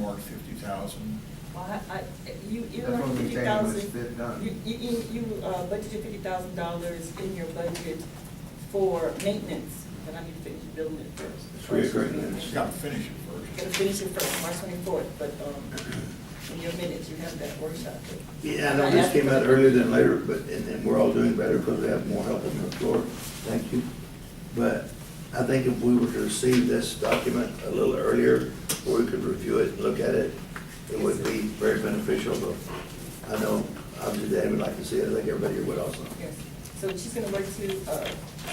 earmarked 50,000. Well, you That's earmarked when we fifty came when it's thousand. been done. You budgeted $50,000 in your budget for maintenance, but I need to finish building it first. It's reoccurring minutes. You got to finish it Gotta first. finish it first, March 24th, but, in your minutes, you have that workshop. Yeah, I know this came out earlier than later, but, and we're all doing better because we have more help on the floor. Thank you. But I think if we were to receive this document a little earlier, where we could review it, look at it, it would be very beneficial. But I know, obviously, Danny would like to see it, I think everybody here would also. Yes, so she's gonna work to,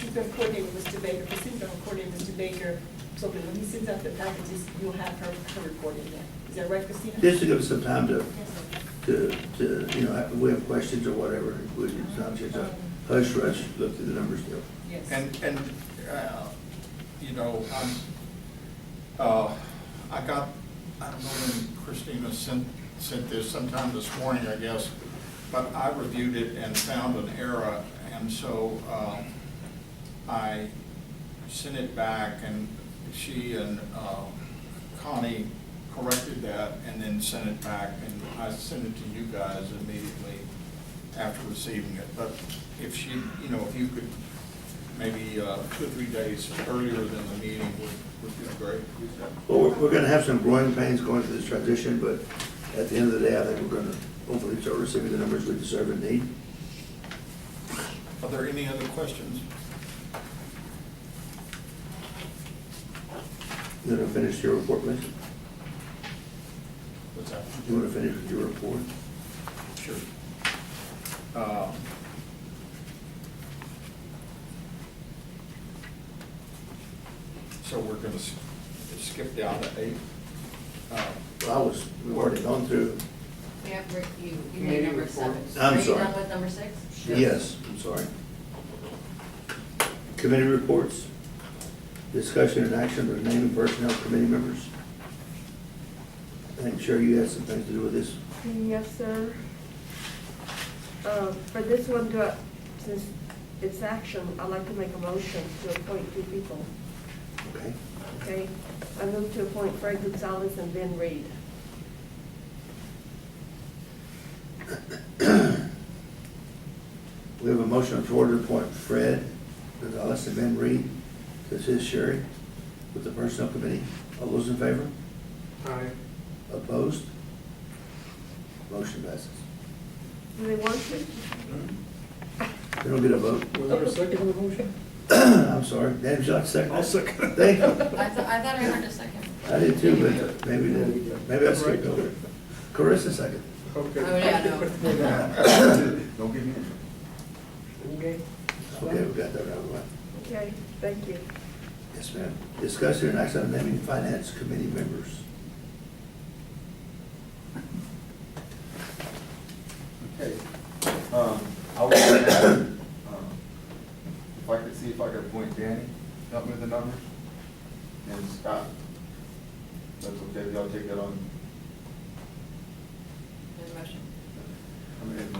she's gonna coordinate with Mr. Baker, Christine's gonna coordinate with Mr. Baker, so that when he sends out the packages, you'll have her report in there. Is that right, Christina? Just to give us some time to, Yes, sir. you know, if we have questions or whatever, it's not just a hush rush, look through the numbers deal. Yes. And you know, I got, I don't know when Christina sent this sometime this morning, I guess, but I reviewed it and found an error, and so I sent it back, and she and Connie corrected that and then sent it back, and I sent it to you guys immediately after receiving it. But if she, you know, if you could maybe 2 or 3 days earlier than the meeting would be great. Well, we're gonna have some growing pains going through this transition, but at the end of the day, I think we're gonna hopefully start receiving the numbers we deserve and need. Are there any other questions? You wanna finish your report, please? What's that? You wanna finish with your report? Sure. So we're gonna skip down to 8. Well, we've already gone through, Yeah, you made number 7. I'm Are you sorry. done with number 6? yes, I'm sorry. Committee reports, discussion and action of naming personnel committee members. I think, Sherry, you had some things to do with this. Yes, sir. For this one, since it's action, I'd like to make a motion to appoint 2 people, Okay. okay? I move to appoint Fred Gonzalez and Ben Reed. We have a motion on the floor to appoint Fred Gonzalez and Ben Reed to assist Sherry with the personnel committee. All those in favor? Aye. Opposed? Motion passes. Do they want to? They don't get a vote. Was there a second on the motion? I'm sorry. Dan, would you like a second? I'll second. Thank you. I thought I heard a second. I did too, but maybe I skipped over it. Carissa, second. Okay. Oh, yeah, no. Don't give me in. Okay. Okay, we got that out of the way. Okay, thank you. Yes, ma'am. Discussion and action on naming finance committee members. Okay. I would like to add, if I could see if I could appoint Danny, help me with the numbers, and Scott. That's okay, if y'all take that on. There's a motion. I mean,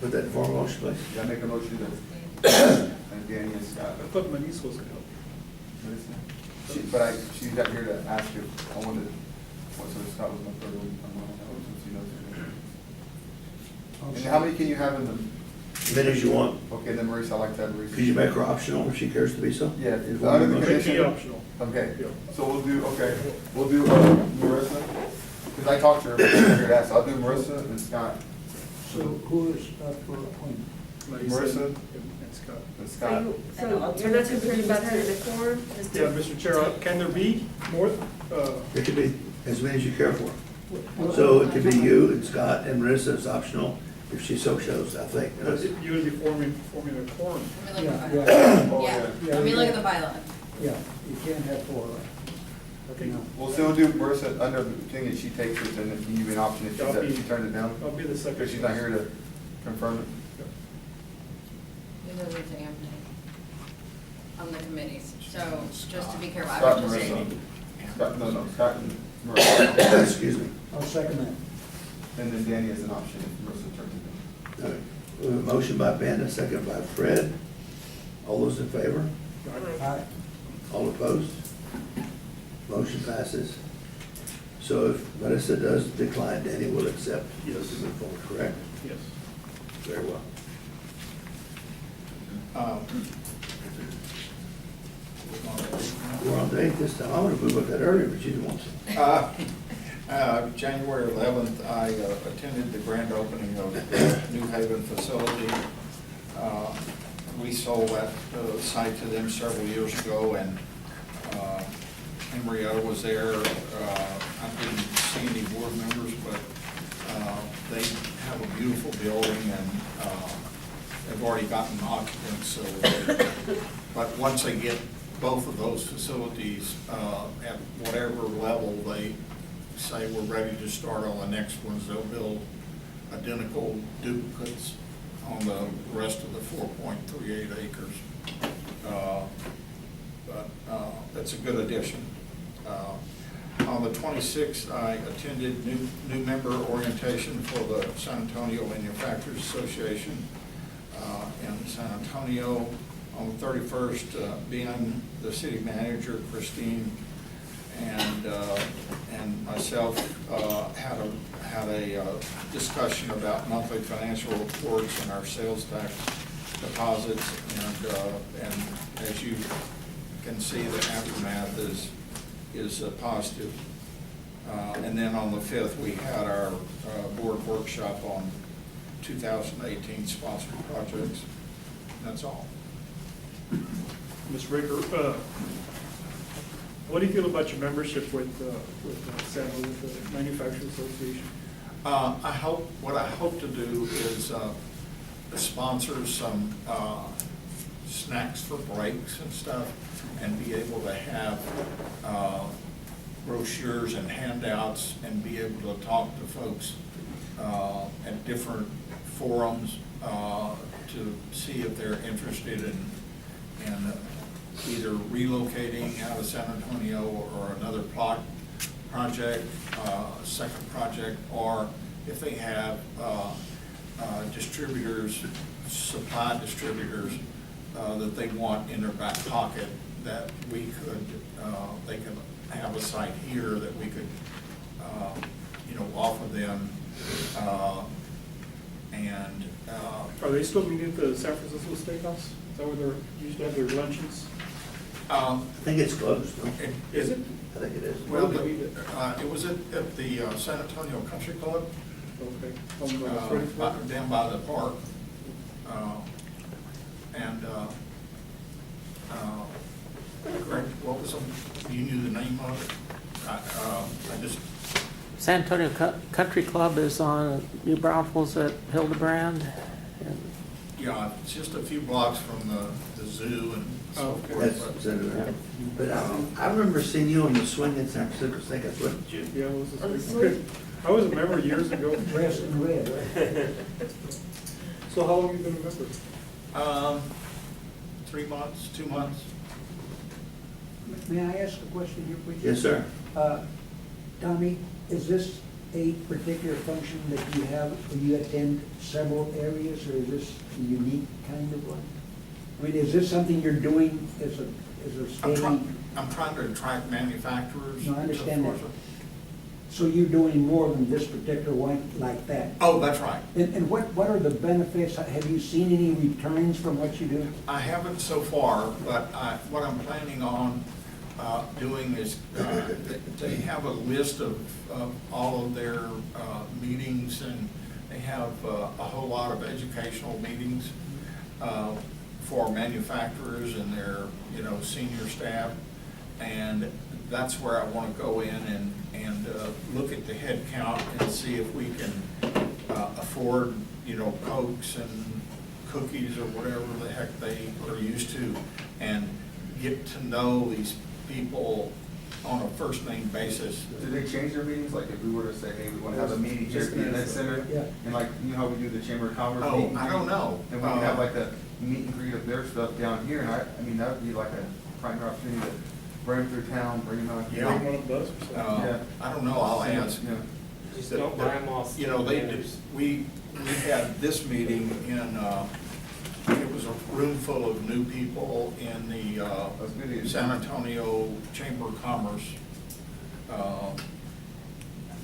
Put that in form of motion, please. yeah, make a motion that, and Danny and Scott. I thought my niece was gonna help. What is that? She got here to ask if I wanted, so Scott was my third one. She knows her. And how many can you have in the, Many as you want. okay, then Marisa, I like that, Marisa. Could you make her optional if she cares to be so? Yeah, In it's form of under the motion? Make commission. it optional. Okay, Yeah. so we'll do Marissa, because I talked to her, but I figured that, so I'll do Marissa and Scott. So who is up for appointment? Marissa? And Scott. And So Scott. you're not concerned about having a quorum? Yeah, Mr. Chair, can there be more, It could be as many as you care for. So it could be you and Scott and Marissa, it's optional if she so shows, I think. but you would be forming a quorum? Let me look at the Yeah, bylaw. Oh, Yeah, yeah. let me look at the bylaw. Yeah, you can't have 4. Okay. No. We'll still do Marissa under the thing that she takes it, and if you give me an option if she turns it down, I'll be the second. because she's not here to confirm it. These are the Anthony on the committees, so just to be careful, I Scott, would just say. Marissa. Scott, no, Scott and Marissa. Excuse me. I'll second that. And then Danny is an option if Marissa turns it down. All right. We have a motion by Ben, a second by Fred. All those in favor? Aye. All opposed? Motion passes. So So if Vanessa does decline, Danny will accept, you know, to move forward, correct? Yes. Very well. We're on date this time. I would have moved up that earlier, but you didn't want to. January 11th, I attended the grand opening of the New Haven facility. We sold that site to them several years ago, and Henrietta was there. I didn't see any board members, but they have a beautiful building, and they've already gotten occupants, so. But once they get both of those facilities at whatever level they say we're ready to start on the next ones, they'll build identical duplicates on the rest of the 4.38 acres. But that's a good addition. On the 26th, I attended new member orientation for the San Antonio Manufacturers Association in San Antonio. On the 31st, being the city manager, Christine and myself had a discussion about monthly financial reports and our sales tax deposits, and as you can see, the aftermath is positive. And then on the 5th, we had our board workshop on 2018 sponsored projects. That's all. Ms. Ricker, what do you feel about your membership with the Manufacturers Association? What I hope to do is sponsor some snacks for breaks and stuff, and be able to have brochures and handouts, and be able to talk to folks at different forums to see if they're interested in either relocating out of San Antonio or another project, second project, or if they have distributors, supply distributors that they want in their back pocket, that we could, they could have a site here that we could, offer them. Are they still meeting at the San Francisco Steakhouse? Is that where they used to have their luncheons? I think it's closed. No? Is it? I think it is. Well, it was at the San Antonio Country Club, Okay. Fredsburg? down by the park. Greg, what was do you knew the name of it? I just, San Antonio Country Club is on New Braunfels at Hildebrand. yeah, it's just a few blocks from the zoo and so Okay. forth. That's, but I remember seeing you on the swing in San Francisco Steakhouse, wasn't you? Yeah, it was On the this swing? I was a member years ago. Dressed in red, right? So how long have you been a member? 3 months, 2 months. May I ask a question here, please? Yes, sir. Tommy, is this a particular function that you have when you attend several areas, or is this a unique kind of one? I mean, is this something you're doing as a steady? I'm trying to attract manufacturers. No, I understand so that. forth. So you're doing more than this particular one like that? Oh, that's right. And what are the benefits? Have you seen any returns from what you do? I haven't so far, but what I'm planning on doing is, they have a list of all of their meetings, and they have a whole lot of educational meetings for manufacturers and their, senior staff. And that's where I want to go in and look at the head count and see if we can afford, Cokes and cookies or whatever the heck they are used to, and get to know these people on a first name basis. Do they change their meetings? Like if we were to say, hey, we want to have a meeting here at the event center? Yeah. And like, how we do the Chamber of Commerce Oh, meet and I greet? don't know. And we can have like a meet and greet of their stuff down here, and I mean, that would be like a prime opportunity to bring them through town, bring them out here. Yeah. Bring one of those or something? Yeah. I don't know, I'll ask. Yeah. Just don't buy them all. We had this meeting in, it was a room full of new people in the That's good. San Antonio Chamber of Commerce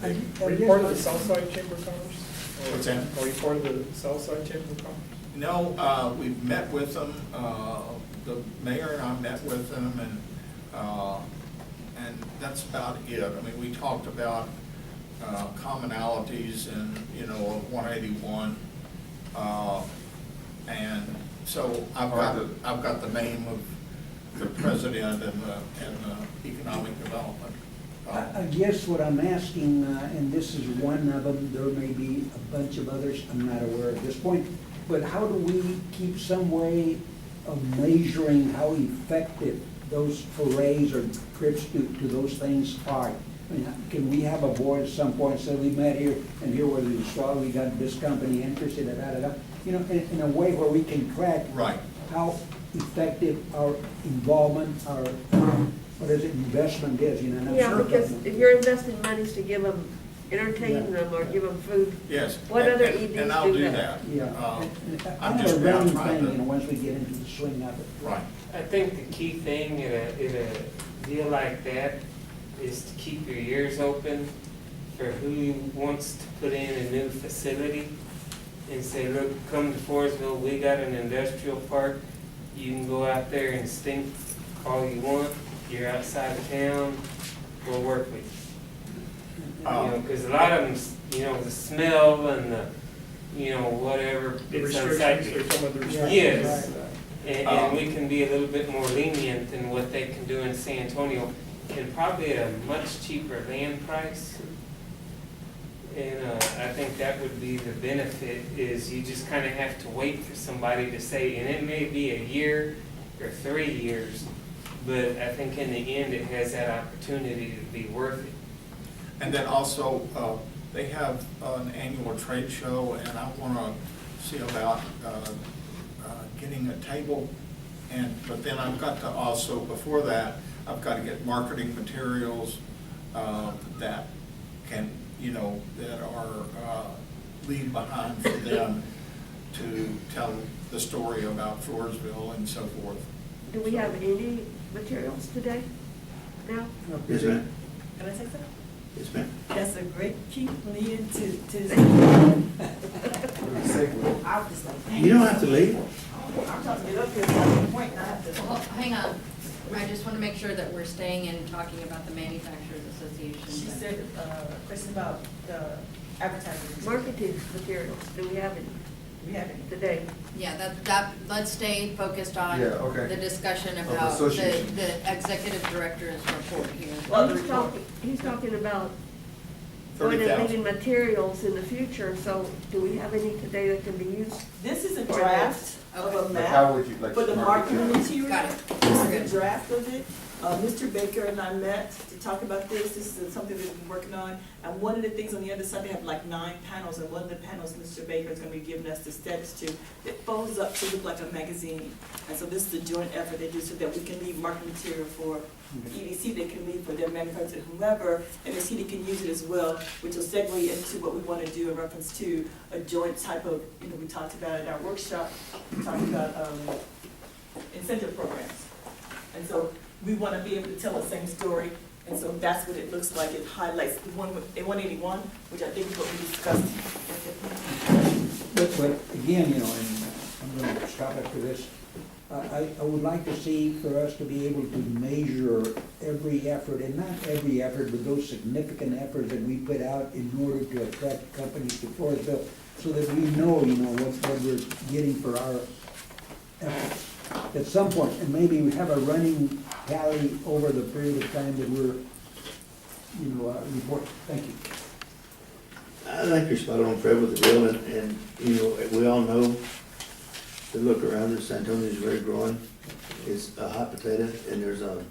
Are you part of the Southside Chamber of Commerce? Or What's that? Are you part of the Southside Chamber of Commerce? No, we've met with them, the mayor and I met with them, and that's about it. I mean, we talked about commonalities and, of 181. And so I've got the name of the president and the economic development. I guess what I'm asking, and this is one of them, there may be a bunch of others, I'm not aware at this point, but how do we keep some way of measuring how effective those forays or trips to those things are? I mean, can we have a board at some point, say we met here, and here was the install, we got this company interested, in a way where we can track Right. how effective our involvement, our, what is it, investment is, and I'm Yeah, sure because government- if you're investing monies to give them, entertain them or give them food, Yes. What and- other and- EDs And I'll do do that? that. Yeah, I'm kind just of a now running trying thing, to. once we get into the swing of it. Right. I think the key thing in a deal like that is to keep your ears open for who wants to put in a new facility and say, look, come to Floresville, we got an industrial park, you can go out there and stink all you want, you're outside of town, we'll work with you. Because a lot of them, the smell and the, whatever, The it's restrictions, unsightly. or some of the Yeah, restrictions? Yes. right. And we can be a little bit more lenient than what they can do in San Antonio, and probably at a much cheaper land price. And I think that would be the benefit, is you just kind of have to wait for somebody to say, and it may be a year or 3 years, but I think in the end, it has that opportunity to be worth it. And then also, they have an annual trade show, and I want to see about getting a table. But then I've got to also, before that, I've got to get marketing materials that can, that are leave behind for them to tell the story about Floresville and so forth. Do we have any materials today, now? Yes, ma'am. Can I say something? Yes, ma'am. That's a great keep leading to this. I was just like, You don't have to leave. I'm trying to get up here at some point, and I have to. Well, hang on. I just want to make sure that we're staying and talking about the Manufacturers Association. She said, question about the advertising. Marketing materials, do we have any We have any? today? Yeah, let's stay focused on Yeah, okay. the discussion Of about association. the executive director's report here. Well, the He's talking about going and 30,000. leaving materials in the future, so do we have any today that can be used? This is a For draft of a Like, how map would you like for to the market marketing that? material. Got it. This We're is good. a draft of it. Mr. Baker and I met to talk about this. This is something we've been working on. And one of the things on the other side, they have like 9 panels, and one of the panels Mr. Baker is gonna be giving us the steps to, it folds up to look like a magazine. And so this is a joint effort they do so that we can leave marketing material for EDC, they can leave for their manufacturer, whomever, and the city can use it as well, which will segue into what we wanna do in reference to a joint type of, we talked about at our workshop, we talked about, incentive programs. And so we want to be able to tell the same story, and so that's what it looks like. It highlights the one in 181, which I think is what we discussed. But again, and I'm going to stop after this, I would like to see for us to be able to measure every effort, and not every effort, but those significant efforts that we put out in order to attract companies to Floresville, so that we know, what we're getting for our efforts. At some point, and maybe we have a running tally over the period of time that we're, reporting. Thank you. I think you're spot on, Fred, with the deal, and we all know, the look around us, San Antonio is very growing. It's a hot potato, and there's a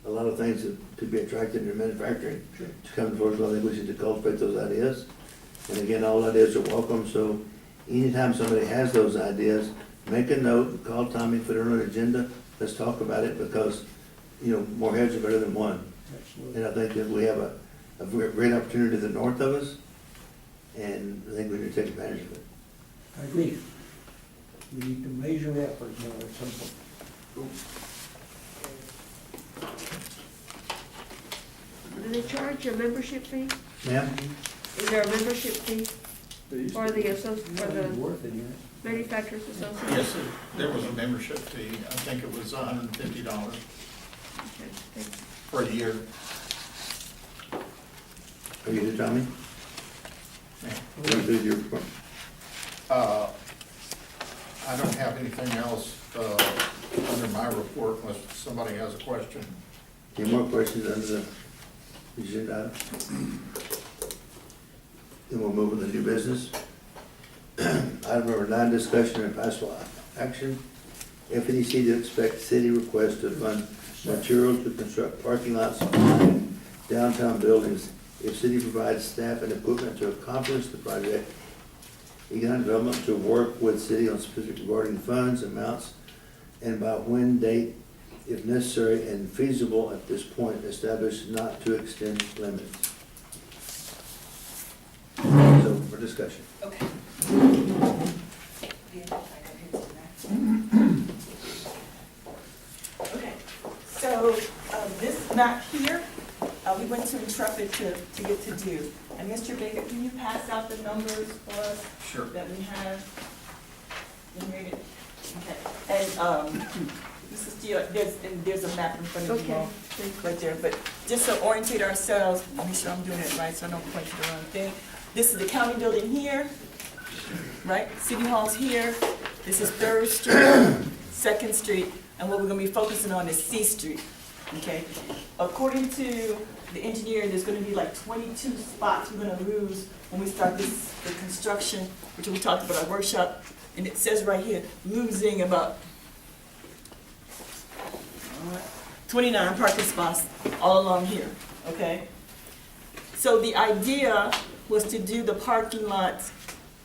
lot of things that could be attracted in manufacturing to come to Floresville. I think we should cultivate those ideas. And again, all ideas are welcome, so anytime somebody has those ideas, make a note, call Tommy, put it on an agenda, let's talk about it, because, more heads are better than one. Absolutely. And I think that we have a great opportunity to the north of us, and I think we need to take advantage of it. I agree. We need to measure effort, at some point. Do they charge a membership fee? Ma'am? Is there a membership fee for the for the Worth it, yeah. manufacturers association? Yes, there was a membership fee. I think it was $150 Okay, thank you. for a year. Are you the Tommy? Yeah. What is your report? I don't have anything else under my report unless somebody has a question. Any more questions under the agenda item? Then we'll move on to new business. Item number 9, discussion and possible action. FEDC to expect city request to fund materials to construct parking lots behind downtown buildings. If city provides staff and equipment to accomplish the project, economic development to work with city on specific regarding funds, amounts, and by when date, if necessary and feasible at this point, establish not to extend limits. So, for discussion. Okay. Okay, so this map here, we went to Intrepid to get to do. And Mr. Baker, can you pass out the numbers for us Sure. that we have? Generated? Okay, and Mrs. Steele, there's a map in front of you Okay, all, thank you. right there, but just to orientate ourselves, make sure I'm doing it right, so I don't point to the wrong thing. This is the county building here, right? City Hall's here. This is 3rd Street, 2nd Street, and what we're gonna be focusing on is C Street, okay? According to the engineer, there's gonna be like 22 spots we're gonna lose when we start the construction, which we talked about our workshop, and it says right here, losing about 29 parking spots all along here, okay? So the idea was to do the parking lots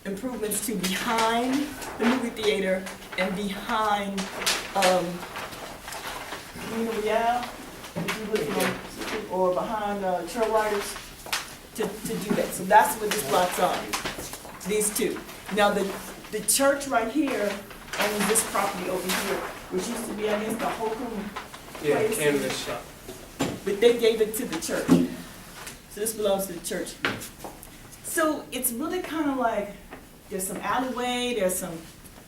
improvements to behind the movie theater and behind, Real, or behind, Trail Riders, to do that. So that's what these lots are, these two. Now, the church right here owns this property over here, which used to be, I guess, the Holcomb Yeah, place. canvas shop. But they gave it to the church. So this belongs to the church. So it's really kind of like, there's some alleyway, there's some,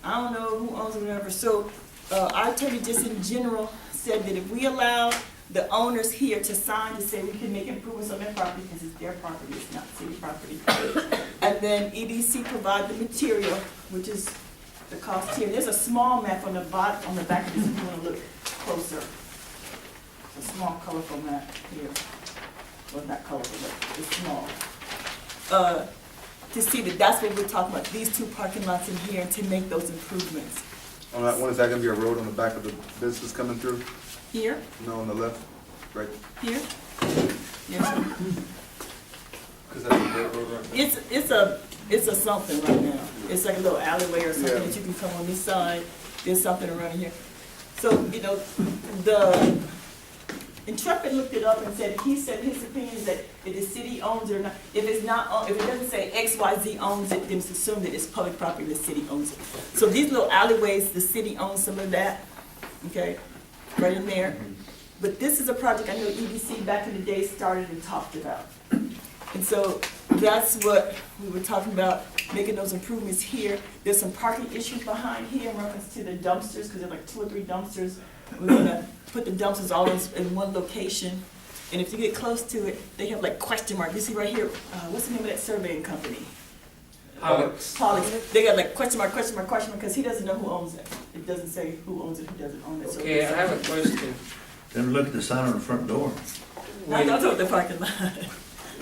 I don't know who owns it, whatever. So our attorney just in general said that if we allow the owners here to sign to say we can make improvements on their property, because it's their property, it's not city property. And then EDC provide the material, which is the cost here. There's a small map on the bottom, on the back of this, if you want to look closer. It's a small colorful map here. Well, not colorful, but it's small. To see that that's what we're talking about, these two parking lots in here to make those improvements. On that one, is that gonna be a road on the back of the business coming through? Here, No, on the left, right? here. Yes, Cause that's a dirt road right now. it's a something right now. It's like a little alleyway or something Yeah. that you can come on this side. There's something around here. So, you know, the Intrepid looked it up and said, he said his opinion is that if the city owns it or not, if it's not, if it doesn't say XYZ owns it, then it's assumed that it's public property, the city owns it. So these little alleyways, the city owns some of that, okay, right in there. But this is a project I know EDC back in the day started and talked about. And so that's what we were talking about, making those improvements here. There's some parking issues behind here in reference to the dumpsters, because there are like 2 or 3 dumpsters. We're gonna put the dumpsters all in one location. And if you get close to it, they have like question mark. You see right here, what's the name of that surveying company? Alex. Pollux. They got like question mark, because he doesn't know who owns it. It doesn't say who owns it, who doesn't own it. So Okay, I have a question. Then look at the sign on the front door. No, don't talk the parking lot.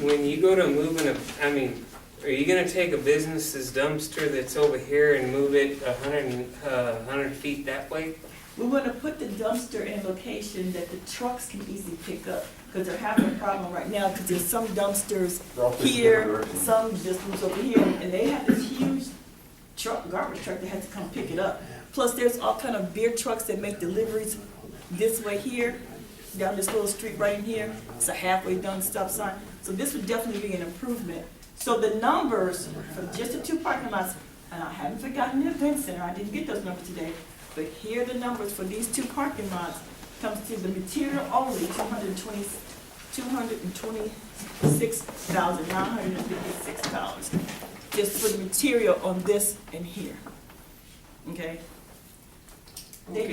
When you go to moving are you gonna take a business's dumpster that's over here and move it 100 feet that way? We want to put the dumpster in a location that the trucks can easily pick up, because they're having a problem right now, because there's some dumpsters They're all facing here, different directions. some just moves over here, and they have this huge truck, garbage truck that has to come pick it up. Plus, there's all kind of beer trucks that make deliveries this way here, down this little street right in here. It's a halfway done stop sign. So this would definitely be an improvement. So the numbers for just the 2 parking lots, and I haven't forgotten the event center, I didn't get those numbers today, but here are the numbers for these 2 parking lots. Comes to the material only, $226,956 just for the material on this and here. Okay? They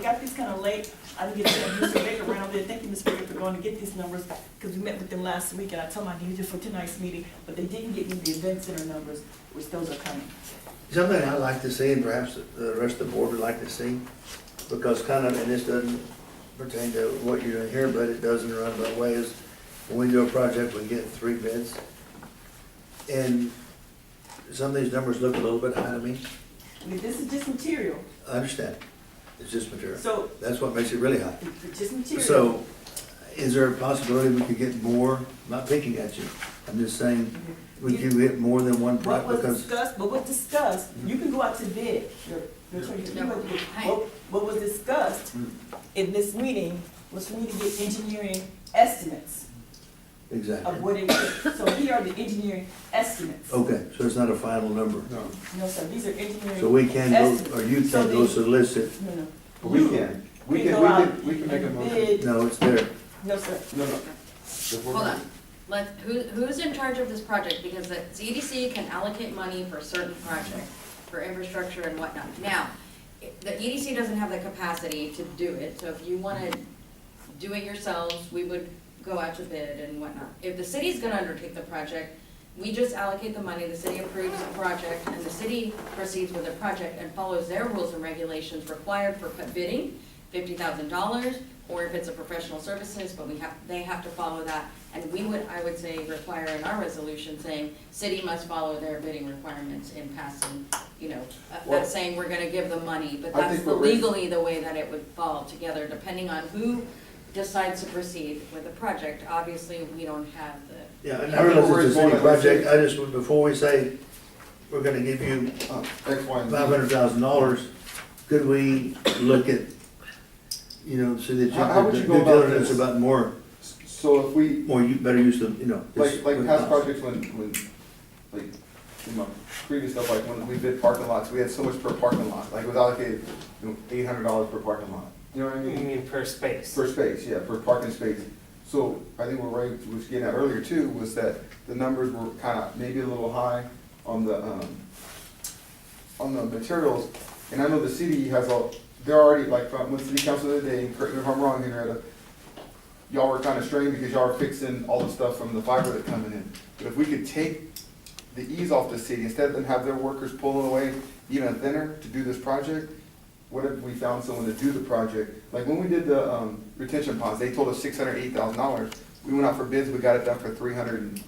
got this kind of late. I didn't get to Mr. Baker ran over there. Thank you, Ms. Baker, for going to get these numbers, because we met with them last week, and I told them I needed it for tonight's meeting, but they didn't get me the event center numbers, which those are coming. Something I'd like to see, and perhaps the rest of the board would like to see, because kind of, and this doesn't pertain to what you're doing here, but it does in a roundabout way, is when we do a project, we get 3 bids. And some of these numbers look a little bit high to me. I mean, this is just material, I understand. It's just material. so, That's what makes it really high. it's just material. So, is there a possibility we could get more, not picking at you, I'm just saying, we could get more than one What project, was because, discussed, you can go out to bid. Your attorney, you can go to bid. What was discussed in this meeting was for me to get engineering estimates exactly. of what it is. So here are the engineering estimates. Okay, so it's not a final number. No, No, sir, these are engineering. So we can go, or you So can go they- solicit, No, no. but we You can. We go out we can make a and motion. bid. no, it's there. No, sir. No, no. If we're Hold gonna- on. Who's in charge of this project? Because the EDC can allocate money for certain projects, for infrastructure and whatnot. Now, the EDC doesn't have the capacity to do it, so if you wanna do it yourselves, we would go out to bid and whatnot. If the city's gonna undertake the project, we just allocate the money, the city approves the project, and the city proceeds with the project and follows their rules and regulations required for bidding, $50,000, or if it's a professional services, but they have to follow that. And we would, I would say, require in our resolution saying, city must follow their bidding requirements in passing, Well, not saying we're gonna give them money, but I that's think what we're- legally the way that it would fall together, depending on who decides to proceed with the project. Obviously, we don't have the, Yeah, and I I think realize we're it's a going city to- project, I just, before we say, we're gonna give you X, Y, and Z. $500,000, could we look at, so that How would you you do go about diligence this? about more So if we, better use of, this like would past cost. projects when, like, in my previous stuff, like when we bid parking lots, we had so much per parking lot, like it was allocated, $800 per parking lot. You know what I You mean? mean per space? Per space, yeah, per parking space. So I think what Ray was getting at earlier too, was that the numbers were kind of maybe a little high on the materials. And I know the city has they're already, like, with city council the other day, correct me if I'm wrong, Henrietta, y'all were kind of strained because y'all are fixing all the stuff from the fiber that's coming in. But if we could take the ease off the city, instead of them have their workers pulling away even thinner to do this project, what if we found someone to do the project? Like when we did the retention ponds, they told us $608,000. We went out for bids, we got it done for $360,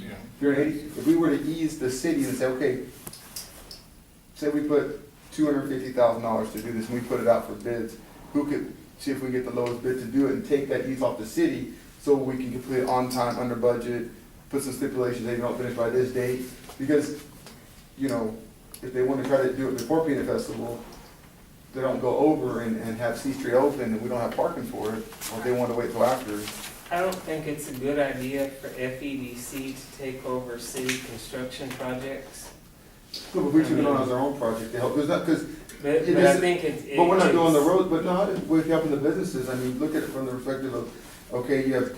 Yeah. $380. If we were to ease the city and say, okay, say we put $250,000 to do this, and we put it out for bids, who could, see if we get the lowest bid to do it and take that ease off the city so we can complete it on time, under budget, put some stipulations, they don't finish by this date. Because, if they want to try to do it before Peanut Festival, they don't go over and have C Street open and we don't have parking for it, or if they want to wait till after. I don't think it's a good idea for FEDC to take over city construction projects. So if we took it on as our own project to help, there's not, because, But It I is- think it's. but we're not doing the road, but no, we're helping the businesses. I mean, look at it from the perspective of, okay, you have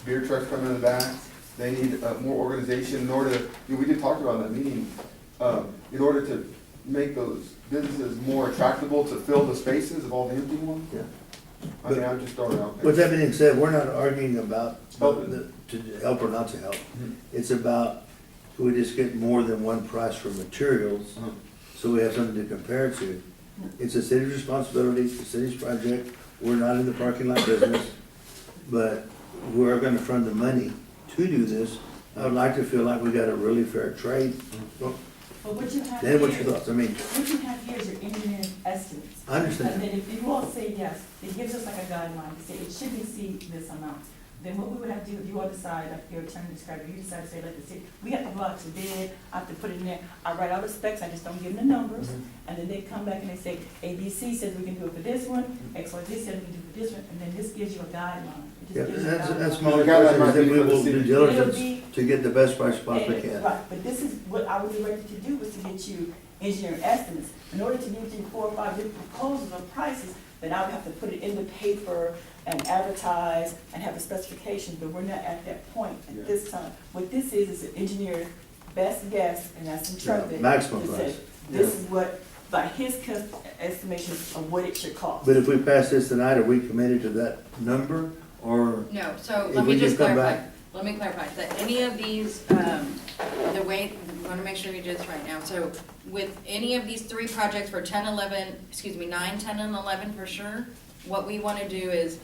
beer trucks coming in the back, they need more organization in order to, we did talk about in that meeting, in order to make those businesses more attractable to fill the spaces of all the empty ones. Yeah. I mean, I'm just throwing it out there. With that being said, we're not arguing about Helping. to help or not to help. Mhm. It's about, can we just get more than one price for materials, Uh-huh. so we have something to compare to? It's the city's responsibility, it's the city's project, we're not in the parking lot business, but we're gonna fund the money to do this. I would like to feel like we got a really fair trade. Well, But what you have Dan, what's here- your thoughts? I mean, What you have here is your engineering estimates. I understand. And then if you all say yes, it gives us like a guideline, to say it should exceed this amount. Then what we would have to do, if you all decide, like your attorney described, you decide to say, like the city, we have to go out to bid, I have to put it in there, I write all the specs, I just don't give them the numbers. And then they come back and they say, ABC says we can do it for this one, XYZ says we can do it for this one, and then this gives you a guideline. It yeah, just gives you a that's guideline. my The guideline might question, is that be we for the will do city. diligence It'll be- to get the best price possibly And- can. Right, but this is what I was directed to do, was to get you engineering estimates. In order to give you 4 or 5 different proposals or prices, then I would have to put it in the paper, and advertise and have a specification, but we're not at that point at this time. What this is an engineer's best guess, and that's interpreted. maximum to say, price. This is what, by his estimation of what it should cost. But if we pass this tonight, are we committed to that number, or? No, so If let we me just just come clarify, back- let me clarify, that any of these, the way, we wanna make sure we do this right now, so with any of these three projects for 10, 11, 9, 10, and 11 for sure, what we wanna do is,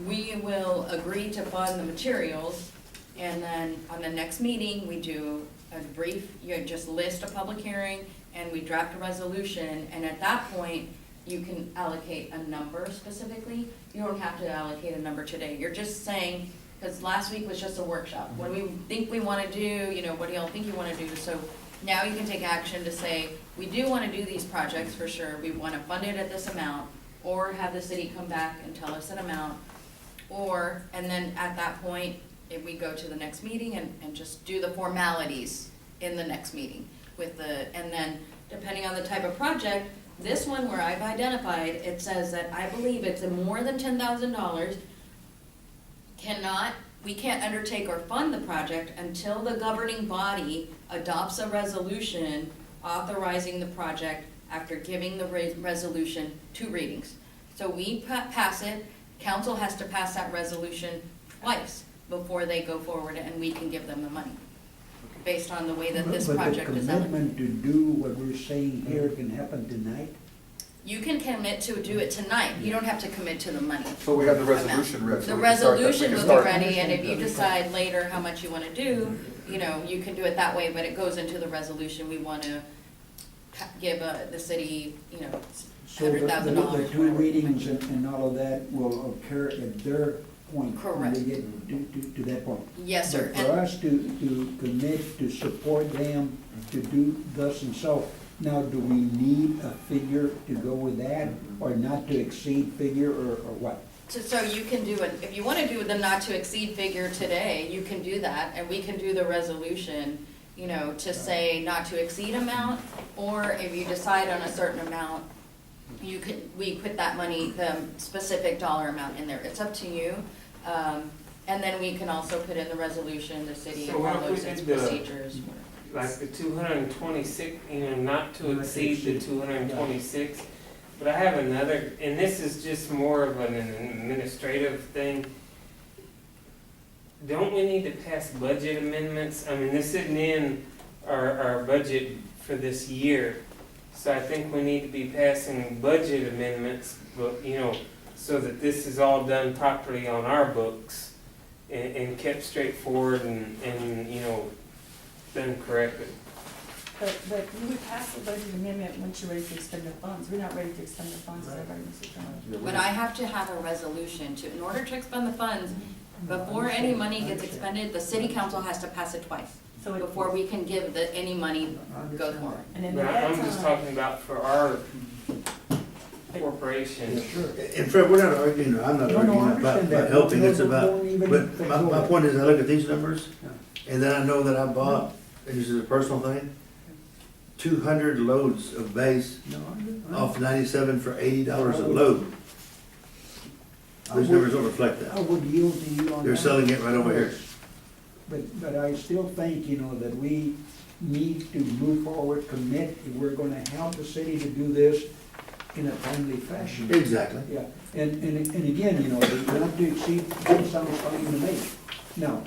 we will agree to fund the materials, and then on the next meeting, we do a brief, you just list a public hearing, and we draft a resolution, and at that point, you can allocate a number specifically. You don't have to allocate a number today, you're just saying, because last week was just a workshop, what do we think we wanna do, you know, what do y'all think you wanna do, so now you can take action to say, we do wanna do these projects for sure, we wanna fund it at this amount, or have the city come back and tell us an amount, or, and then at that point, if we go to the next meeting and just do the formalities in the next meeting with the, and then depending on the type of project, this one where I've identified, it says that I believe it's more than $10,000, we can't undertake or fund the project until the governing body adopts a resolution authorizing the project after giving the resolution 2 readings. So we pass it, council has to pass that resolution twice before they go forward, and we can give them the money, based on the way that this project is But the commitment to do what we're saying here can happen tonight? You can commit to do it tonight, you don't have to commit to the money. So we have the resolution ready. The so we can start that- we resolution can will be start- ready, and if you decide later how much you wanna do, you know, you can do it that way, but it goes into the resolution, we wanna give the city, you know, So the $100,000. the 2 readings and all of that will occur at their point. When they Correct. get to that point. Yes, sir. But for us to commit, to support them, to do thus and so, now, do we need a figure to go with that, or not to exceed figure, or what? So you can do it, if you wanna do the not to exceed figure today, you can do that, and we can do the resolution, you know, to say not to exceed amount, or if you decide on a certain amount, we put that money, the specific dollar amount in there, it's up to you. And then we can also put in the resolution, the city So what if we follows its did the- procedures. Like the 226, you know, not to exceed the 226. But I have another, and this is just more of an administrative thing. Don't we need to pass budget amendments? I mean, this isn't in our budget for this year. So I think we need to be passing budget amendments, but, you know, so that this is all done properly on our books and kept straightforward and, you know, done correctly. But you would pass the budget amendment once you're ready to expend the funds. We're not ready to expend the funds, is that right, Mr. John? Yeah, we But I have to have a resolution to, in order to expend the funds, before any money gets expended, the city council has to pass it twice, So it- before we can give any money goes forward. And then But at that I'm just time, talking about for our corporation. Sure. And Fred, we're not arguing, I'm not No, no, I arguing about understand that. helping, No, it's no, about, don't even but my go there. point is, I look at these numbers, and then I know that I bought, and this is a personal thing, 200 loads of base No, off 97 for $80 a load. Those numbers don't reflect I that. would yield to you on that. They're selling it right over here. But I still think, you know, that we need to move forward, commit, if we're gonna help the city to do this in a timely fashion. Exactly. Yeah, and again, you know, the not to exceed, that sounds fine to me. Now,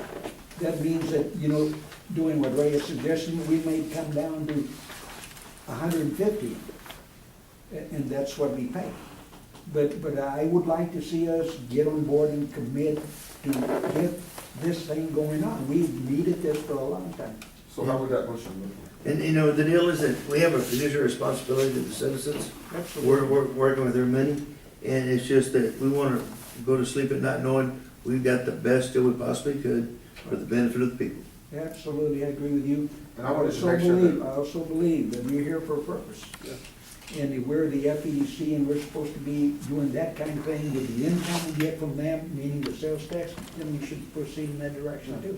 that means that, you know, doing what Ray is suggesting, we may come down to 150, and that's what we pay. But I would like to see us get on board and commit to get this thing going on. We've needed this for a long time. So how would that motion look like? And, you know, the deal is that we have a fiduciary responsibility to the citizens. Absolutely. We're working with their money, and it's just that we wanna go to sleep at night knowing we've got the best deal we possibly could for the benefit of the people. Absolutely, I agree with you. And I wanted to make sure that- I also believe that we're here for a purpose. And if we're the FEDC and we're supposed to be doing that kind of thing with the income we get from them, meaning the sales tax, then we should proceed in that direction too.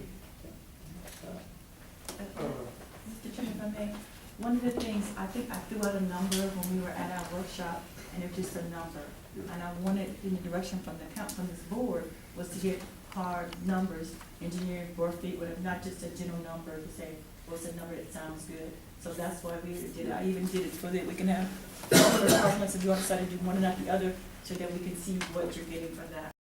Mr. Chairman, if I may, one of the things, I think I threw out a number when we were at our workshop, and it's just a number. And I wanted, in the direction from the from this board, was to get hard numbers, engineering, floor feet, whatever, not just a general number to say, what's a number that sounds good. So that's why we did it. I even did it so that we can have, departments, if you want to decide to do one and not the other, so that we can see what you're getting for that.